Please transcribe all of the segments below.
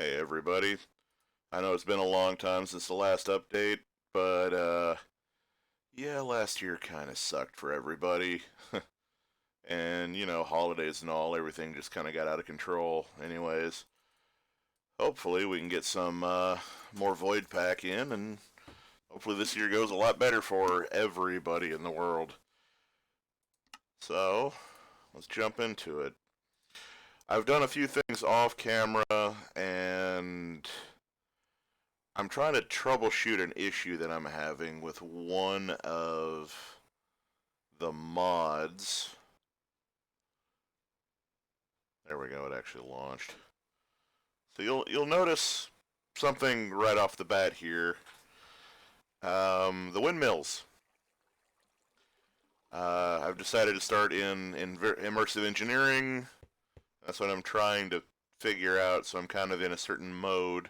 Hey everybody. I know it's been a long time since the last update, but yeah, last year kind of sucked for everybody. And, holidays and all, everything just kind of got out of control. Anyways, hopefully we can get some more Void Pack in, and hopefully this year goes a lot better for everybody in the world. So, let's jump into it. I've done a few things off camera, and I'm trying to troubleshoot an issue that I'm having with one of the mods. There we go, it actually launched. So you'll notice something right off the bat here. The windmills. I've decided to start in immersive engineering. That's what I'm trying to figure out, so I'm kind of in a certain mode.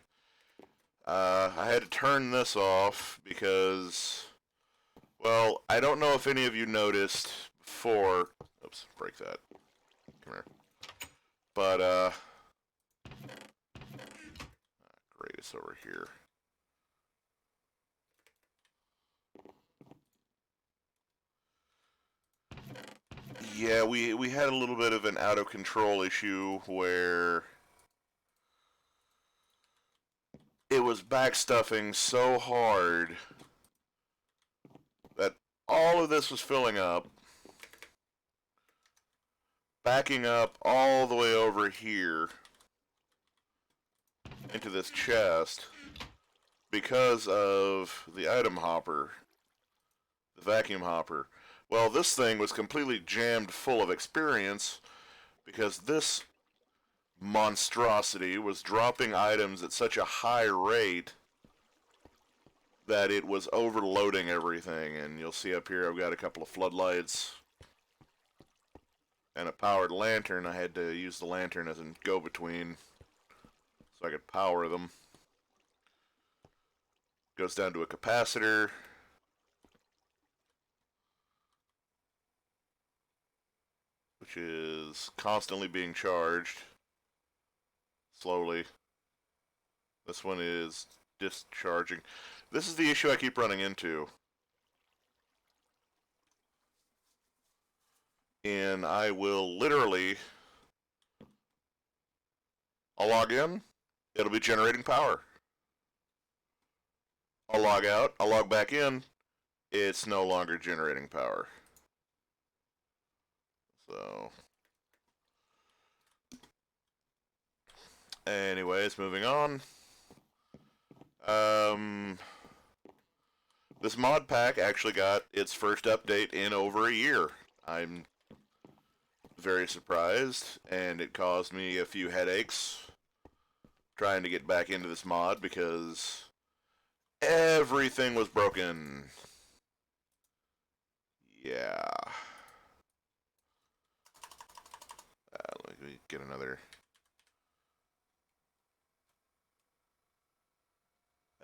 I had to turn this off because, well, I don't know if any of you noticed before. Oops, break that. Come here. But, great, it's over here. Yeah, we had a little bit of an out of control issue where it was backstuffing so hard that all of this was filling up, backing up all the way over here into this chest because of the item hopper, the vacuum hopper. Well, this thing was completely jammed full of experience because this monstrosity was dropping items at such a high rate that it was overloading everything. And you'll see up here I've got a couple of floodlights and a powered lantern. I had to use the lantern as a go-between so I could power them. Goes down to a capacitor. Which is constantly being charged. Slowly. This one is discharging. This is the issue I keep running into. And I will literally, I'll log in, it'll be generating power. I'll log out, I'll log back in, it's no longer generating power. So, anyways, moving on. This mod pack actually got its first update in over a year. I'm very surprised, and it caused me a few headaches trying to get back into this mod because everything was broken. Yeah. Let me get another.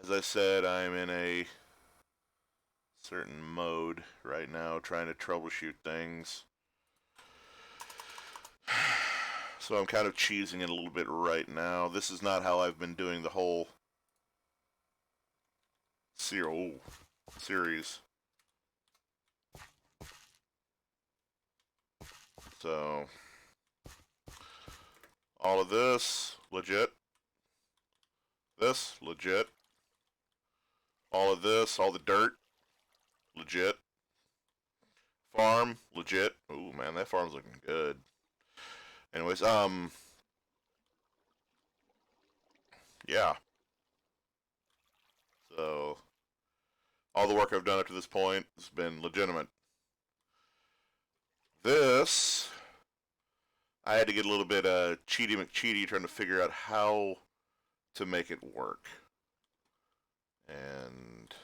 As I said, I'm in a certain mode right now trying to troubleshoot things. So I'm kind of cheesing it a little bit right now. This is not how I've been doing the whole series. So, all of this, legit. This, legit. All of this, all the dirt, legit. Farm, legit. Ooh, man, that farm's looking good. Anyways, yeah. So, all the work I've done up to this point has been legitimate. This, I had to get a little bit cheaty McCheaty trying to figure out how to make it work. And,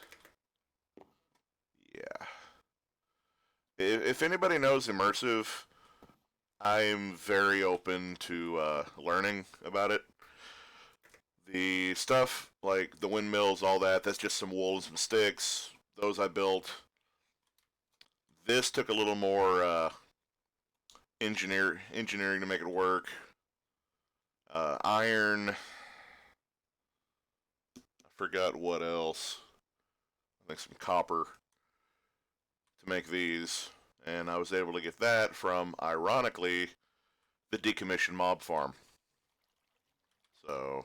yeah. If anybody knows immersive, I'm very open to learning about it. The stuff like the windmills, all that, that's just some wool and some sticks. Those I built. This took a little more engineering to make it work. Iron. forgot what else. I think some copper to make these. And I was able to get that from, ironically, the decommissioned mob farm. So,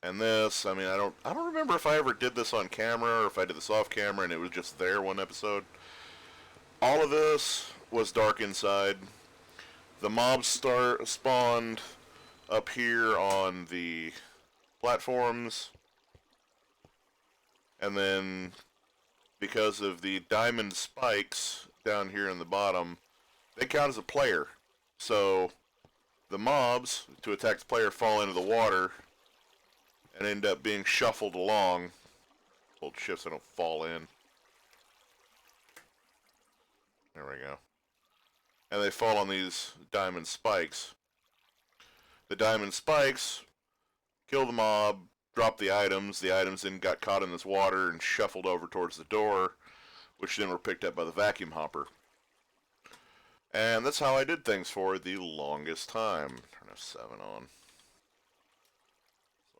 and this, I mean, I don't remember if I ever did this on camera or if I did this off camera and it was just there one episode. All of this was dark inside. The mobs spawned up here on the platforms, and then because of the diamond spikes down here in the bottom, they count as a player. So the mobs, to attack the player, fall into the water and end up being shuffled along. Hold shift so I don't fall in. There we go. And they fall on these diamond spikes. The diamond spikes kill the mob, drop the items then got caught in this water and shuffled over towards the door, which then were picked up by the vacuum hopper. And that's how I did things for the longest time. Turn F7 on.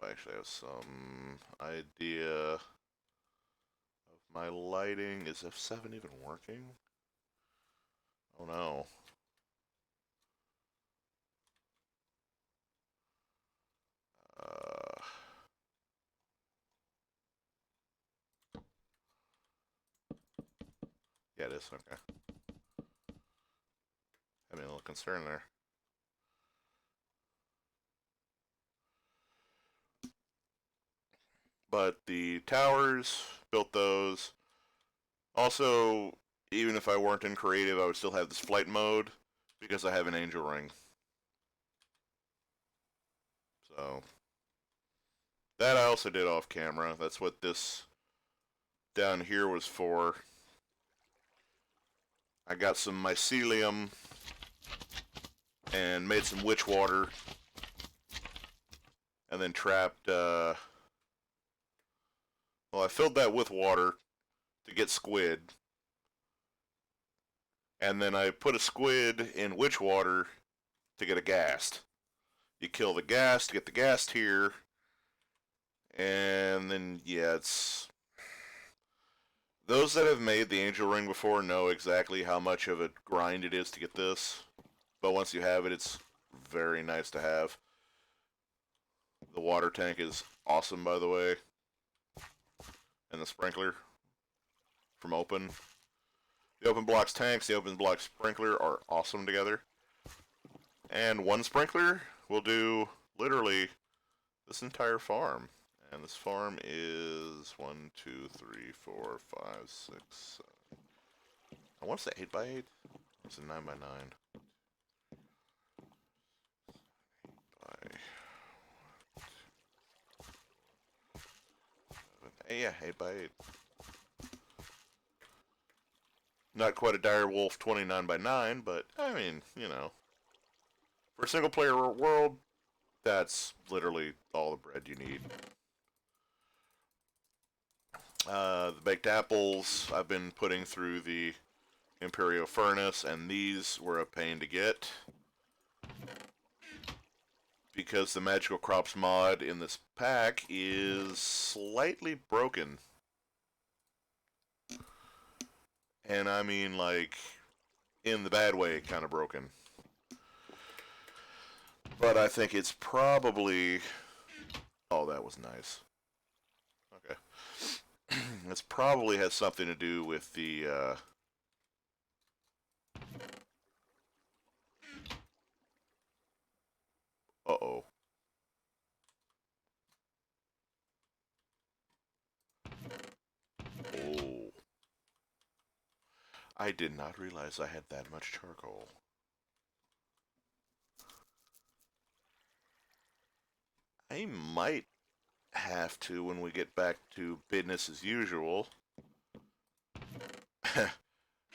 So I actually have some idea of my lighting. Is F7 even working? Oh no. Yeah, it is. Okay. Having a little concern there. But the towers, built those. Also, even if I weren't in creative, I would still have this flight mode because I have an angel ring. So, that I also did off camera. That's what this down here was for. I got some mycelium and made some witch water and then trapped, well, I filled that with water to get squid. And then I put a squid in witch water to get a ghast. You kill the ghast to get the ghast here. And then, yeah, it's... Those that have made the angel ring before know exactly how much of a grind it is to get this. But once you have it, it's very nice to have. The water tank is awesome, by the way. And the sprinkler from Open. The Open Blocks tanks, the Open Blocks sprinkler are awesome together. And one sprinkler will do literally this entire farm. And this farm is 1, 2, 3, 4, 5, 6, 7. I want to say 8x8. It's a 9x9. Yeah, 8x8. Not quite a dire wolf 29x9, but I mean, you know, for a single player world, that's literally all the bread you need. The baked apples I've been putting through the Imperio furnace, and these were a pain to get because the magical crops mod in this pack is slightly broken. And I mean, like, in the bad way, kind of broken. But I think it's probably... Oh, that was nice. Okay. This probably has something to do with the, Uh-oh. Oh. I did not realize I had that much charcoal. I might have to, when we get back to business as usual,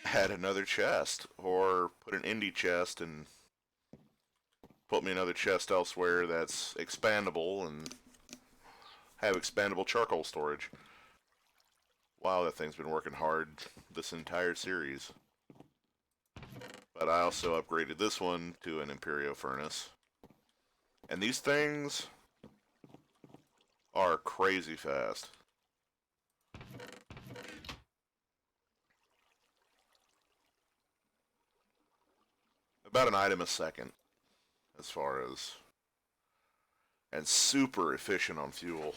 add another chest, or put an indie chest and put me another chest elsewhere that's expandable and have expandable charcoal storage. Wow, that thing's been working hard this entire series. But I also upgraded this one to an Imperio furnace. And these things are crazy fast. About an item a second, as far as... And super efficient on fuel.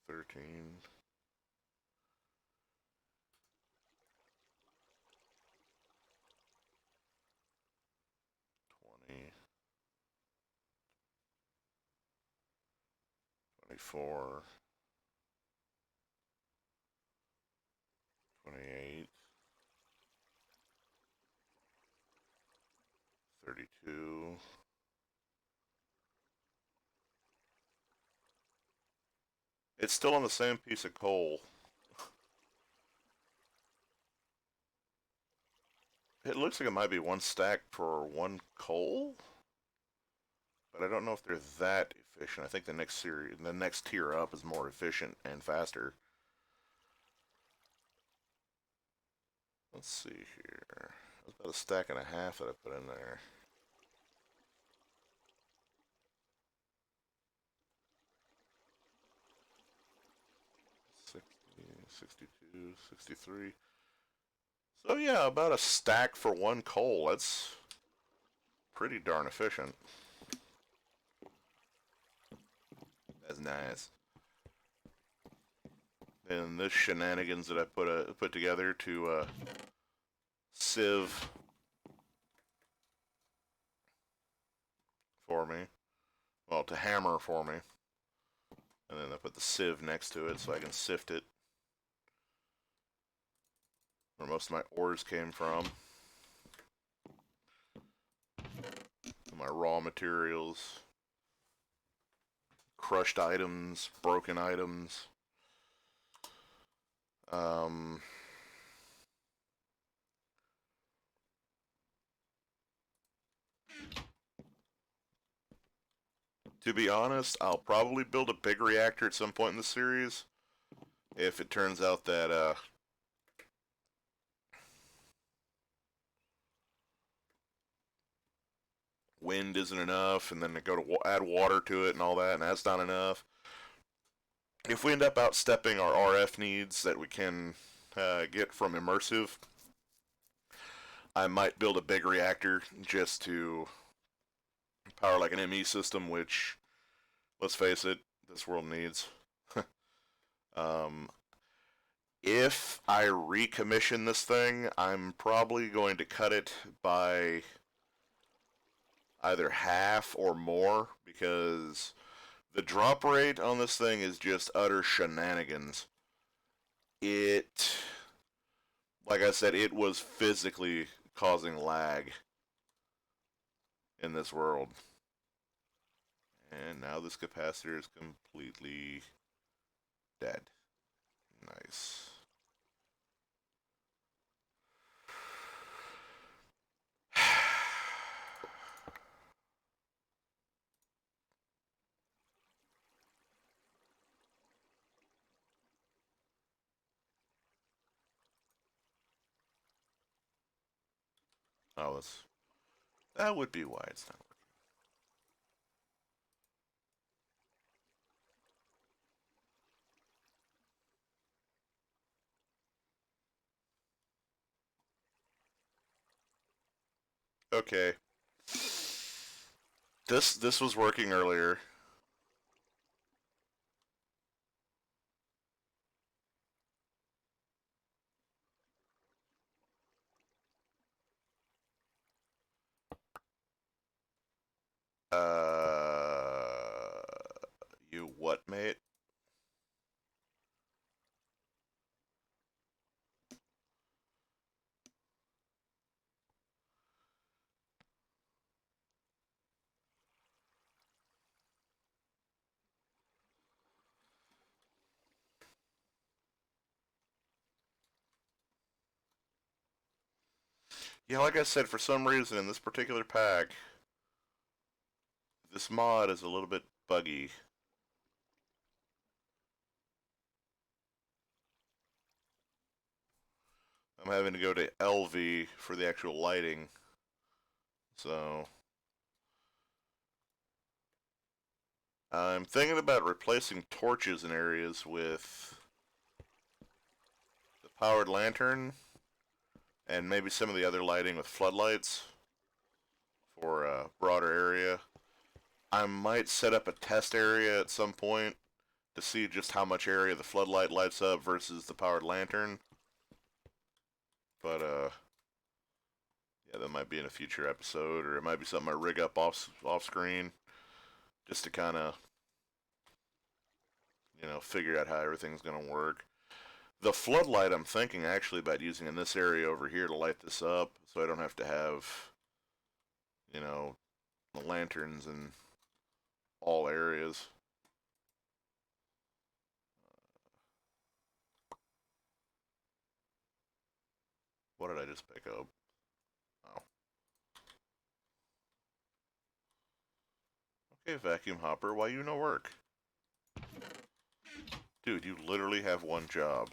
$13. 20. 24. 28. 32. It's still on the same piece of coal. It looks like it might be one stack for one coal, but I don't know if they're that efficient. I think the next tier up is more efficient and faster. Let's see here. That's about a stack and a half that I put in there. 60, 62, 63. So yeah, about a stack for one coal. That's pretty darn efficient. That's nice. And this shenanigans that I put together to sieve for me. Well, to hammer for me. And then I put the sieve next to it so I can sift it. Where most of my ores came from. My raw materials. Crushed items, broken items. To be honest, I'll probably build a big reactor at some point in the series. If it turns out that wind isn't enough, and then they go to add water to it and all that, and that's not enough. If we end up outstepping our RF needs that we can get from immersive, I might build a big reactor just to power like an ME system, which, let's face it, this world needs. um, if I recommission this thing, I'm probably going to cut it by either half or more, because the drop rate on this thing is just utter shenanigans. It, like I said, it was physically causing lag in this world. And now this capacitor is completely dead. Nice. Oh, that would be why it's not working. Okay. This was working earlier. Uh, you what, mate? Yeah, like I said, for some reason in this particular pack, this mod is a little bit buggy. I'm having to go to LV for the actual lighting. So I'm thinking about replacing torches in areas with the powered lantern and maybe some of the other lighting with floodlights for a broader area. I might set up a test area at some point to see just how much area the floodlight lights up versus the powered lantern. But yeah, that might be in a future episode, or it might be something I rig up off screen, just to kind of, figure out how everything's gonna work. The floodlight I'm thinking actually about using in this area over here to light this up, so I don't have to have, you know, the lanterns in all areas. What did I just pick up? Oh. Okay, vacuum hopper, why you no work? Dude, you literally have one job.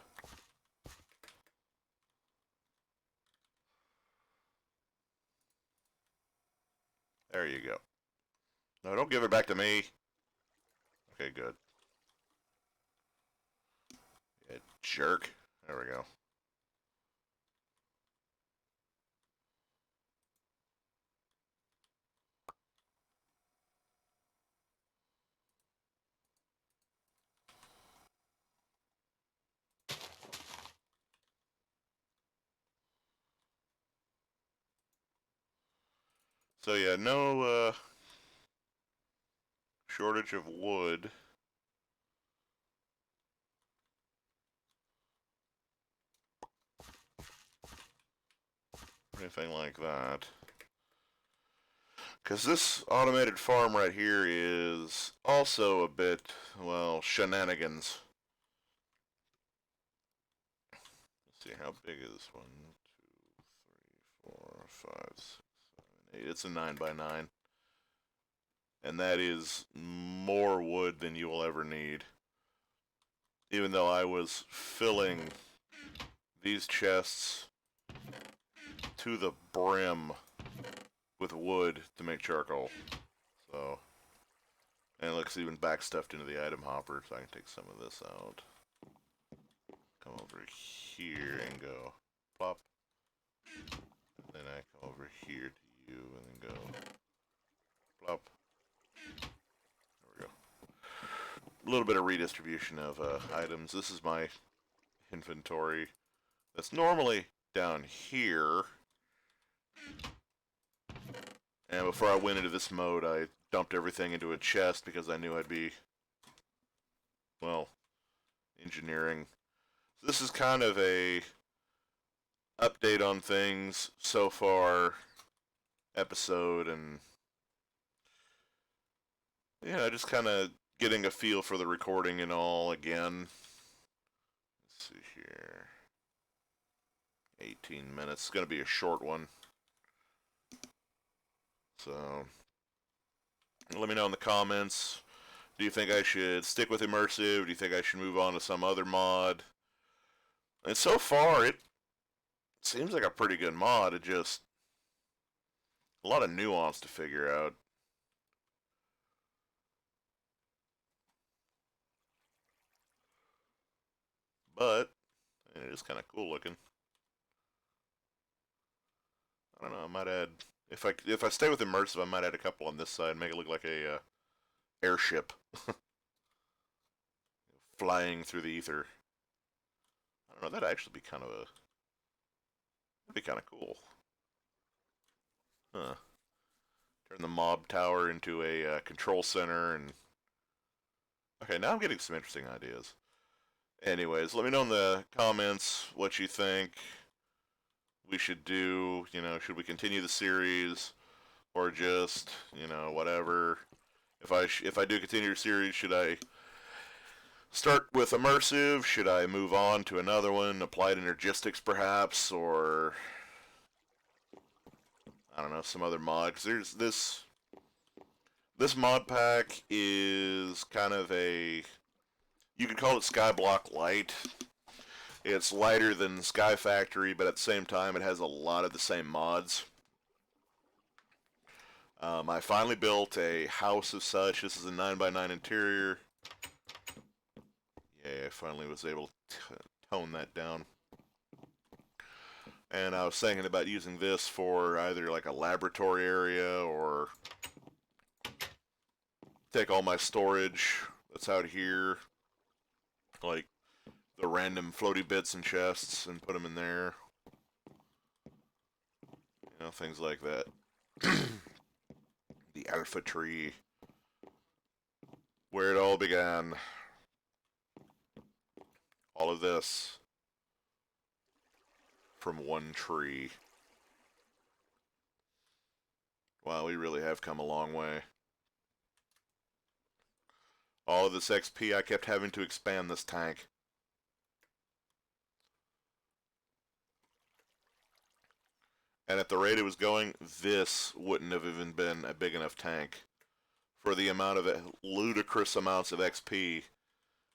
There you go. No, don't give it back to me. Okay, good. Yeah, jerk. There we go. So yeah, no shortage of wood. Anything like that. Because this automated farm right here is also a bit, well, shenanigans. Let's see, how big is this one? 2, 3, 4, 5, 6, 7, 8. It's a 9x9. And that is more wood than you will ever need. Even though I was filling these chests to the brim with wood to make charcoal. So, and it looks even backstuffed into the item hopper, so I can take some of this out. Come over here and go plop. Then I come over here to you and then go plop. There we go. A little bit of redistribution of items. This is my inventory that's normally down here. And before I went into this mode, I dumped everything into a chest because I knew I'd be, well, engineering. So this is kind of a update on things so far episode, and yeah, just kind of getting a feel for the recording and all again. Let's see here. 18 minutes. It's going to be a short one. So, let me know in the comments. Do you think I should stick with immersive? Do you think I should move on to some other mod? And so far, it seems like a pretty good mod. It just a lot of nuance to figure out. But it is kind of cool looking. I don't know. I might add if I stay with immersive, I might add a couple on this side, make it look like a airship flying through the ether. I don't know. That'd actually be kind of that'd be kind of cool. Huh. Turn the mob tower into a control center and. Okay, now I'm getting some interesting ideas. Anyways, let me know in the comments what you think we should do. Should we continue the series or just, whatever? If I do continue the series, should I start with immersive? Should I move on to another one, applied energistics perhaps, or I don't know, some other mod? Because there's This mod pack is kind of a, you could call it Skyblock Light. It's lighter than Sky Factory, but at the same time it has a lot of the same mods. I finally built a house of such. This is a 9x9 interior. Yeah, I finally was able to tone that down. And I was thinking about using this for either like a laboratory area or take all my storage that's out here, like the random floaty bits and chests, and put them in there. You know, things like that. The alpha tree. Where it all began. All of this from one tree. Wow, we really have come a long way. All of this XP, I kept having to expand this tank. And at the rate it was going, this wouldn't have even been a big enough tank for the amount of ludicrous amounts of XP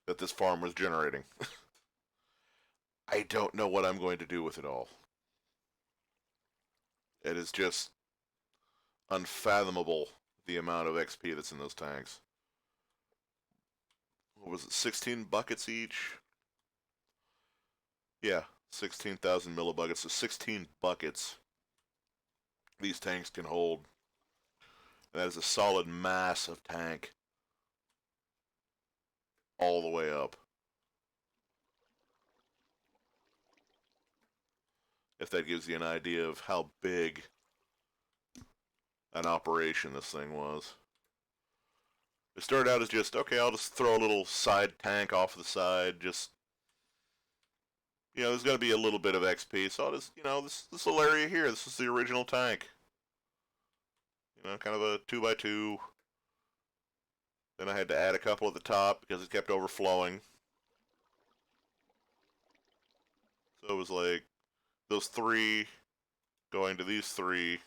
that this farm was generating. I don't know what I'm going to do with it all. It is just unfathomable the amount of XP that's in those tanks. What was it, 16 buckets each? Yeah, 16,000 millibuckets, so 16 buckets these tanks can hold. That is a solid mass of tank all the way up. If that gives you an idea of how big an operation this thing was. It started out as just, okay, I'll just throw a little side tank off the side, just, you know, there's going to be a little bit of XP, so I'll just, you know, this little area here, this is the original tank. You know, kind of a 2x2. Then I had to add a couple at the top because it kept overflowing. So it was like those three going to these three,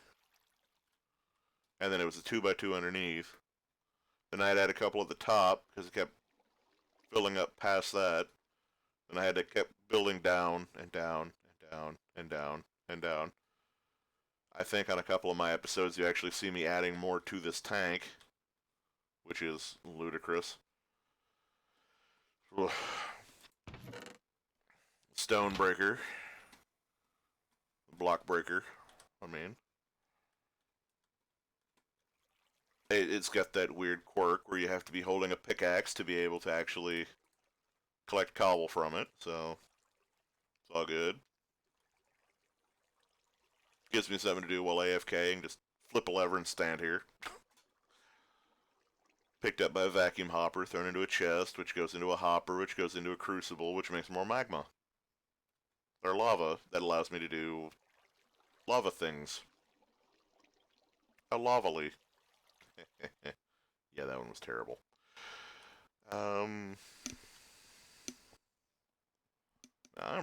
and then it was a 2x2 underneath. Then I'd add a couple at the top because it kept filling up past that. Then I had to keep building down and down and down and down and down. I think on a couple of my episodes you actually see me adding more to this tank, which is ludicrous. Stone breaker. Block breaker, I mean. It's got that weird quirk where you have to be holding a pickaxe to be able to actually collect cobble from it, so it's all good. Gives me something to do while AFKing, just flip a lever and stand here. Picked up by a vacuum hopper, thrown into a chest, which goes into a hopper, which goes into a crucible, which makes more magma. Or lava, that allows me to do lava things. A lavally. Yeah, that one was terrible. I'm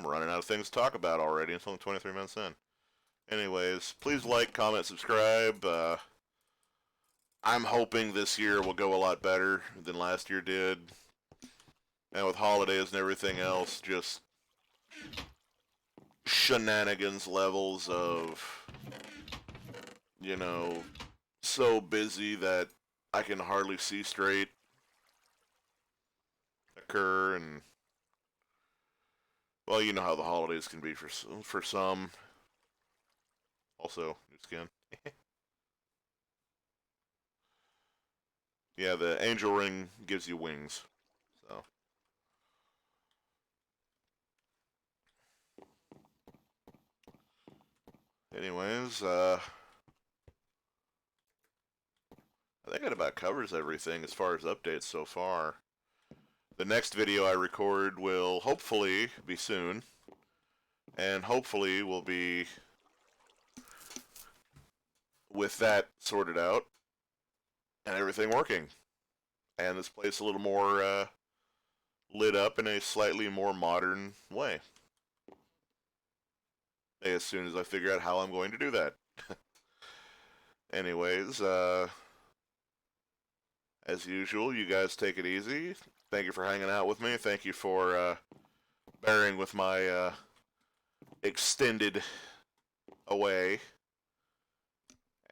running out of things to talk about already. It's only 23 minutes in. Anyways, please like, comment, subscribe. I'm hoping this year will go a lot better than last year did. And with holidays and everything else, just shenanigans levels of, you know, so busy that I can hardly see straight occur. And, well, you know how the holidays can be for some. Also, new skin. Yeah, the angel ring gives you wings. So, anyways, I think that about covers everything as far as updates so far. The next video I record will hopefully be soon, and hopefully will be with that sorted out and everything working, and this place a little more lit up in a slightly more modern way. As soon as I figure out how I'm going to do that. Anyways, as usual, you guys take it easy. Thank you for hanging out with me. Thank you for bearing with my extended away.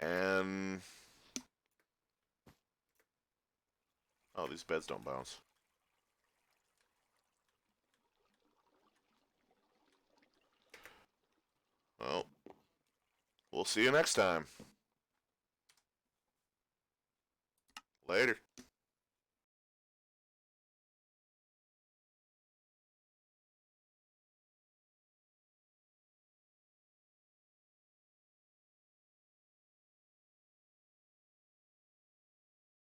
And oh, these beds don't bounce. Well, we'll see you next time. Later.